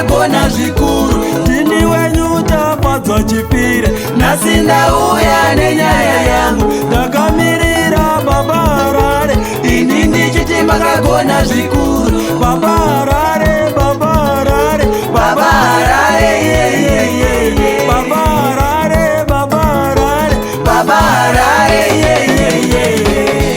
makagona zvikuru. Ndini wenyu tapadzwa chipire, nhasi ndauya nenyaya yangu. ndakamirira Baba Harare, ini ndichiti makagona zvikuru. Baba Harare, Baba Harare, Baba Harare, yeah, yeah, yeah, yeah. Baba Harare, Baba Harare, Baba Harare, yeah, yeah, yeah, yeah.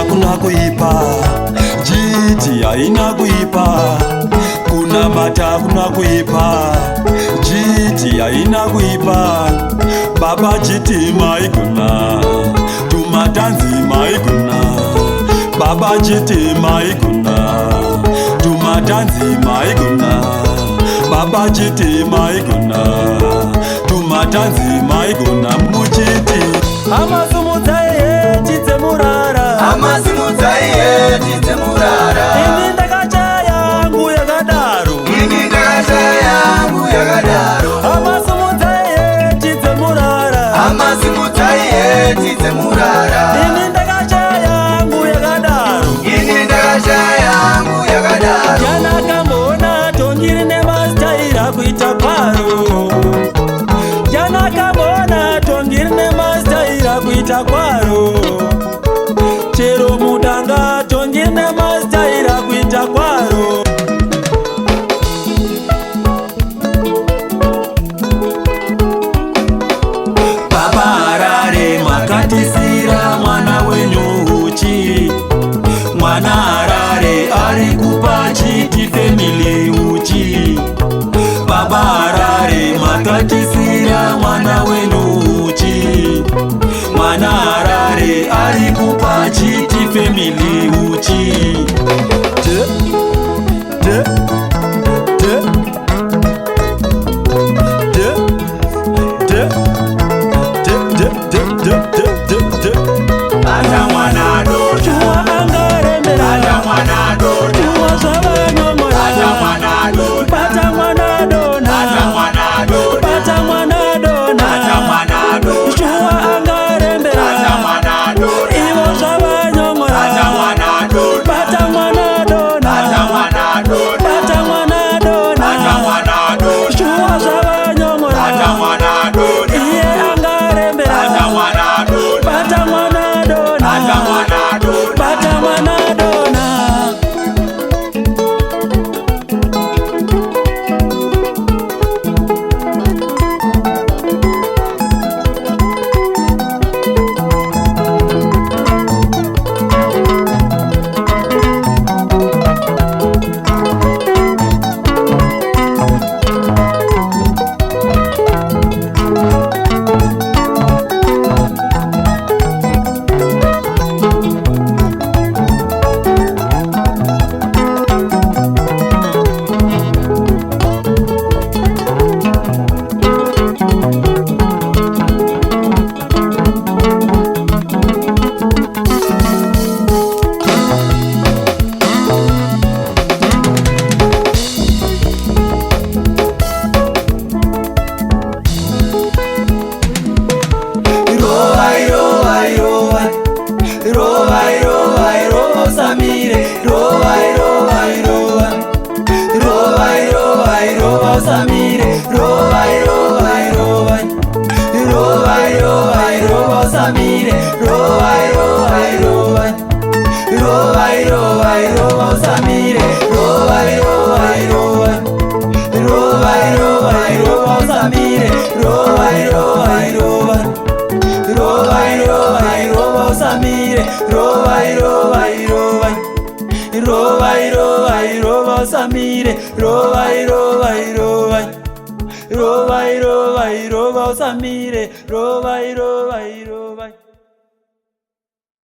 kuna kuipa, jiti haina kuipa. Kuna mata kuna kuipa, jiti haina kuipa. Baba jiti maikuna, tumatanzi maikuna. Baba jiti maikuna, tumatanzi maikuna. Baba jiti maikuna, tumatanzi maikuna. Mujiti amazumuzaye chitsemurara, amazumuzaye chitsemurara. ini ndakacha yangu yakadaro, ini ndakacha yangu yakadaro. amazumuzaye chitsemurara, amazumuzaye chitsemurara. ini ndakacha yangu yakadaro, ini ndakacha yangu yakadaro. janakambona tongiri nemastaira kuita kwaro, janakambona tongiri nemastaira kuita kwaro. Chero mudanga tongiri nemastaira kuita kwaro. Baba Harare makatisira mwana wenyu uchi. Mwana Harare ari kupa chiti family uchi. Baba Harare makatisira mwana wenyu uchi. Mwana Harare ari kupa chiti family uchi. De, de, de, de, de. Ata mwana doja, Chua angarembera, ata mwana doja, chua savanyomora, ata mwana doja, pata mwana dona, ata mwana doja, pata mwana dona, ata mwana doja, chua angarembera, ata mwana doja, ivo savanyomora, ata mwana doja, pata mwana dona, ata mwana doja, pata mwana dona, ata mwana doja, chua savanyomora, ata mwana doja, iye angarembera, ata mwana doja, pata mwana dona, ata mwana doja. pata mwana dona. Samire, rovai, rovai, rovai, rovai, rovai, rovai, Samire, rovai, rovai, rovai.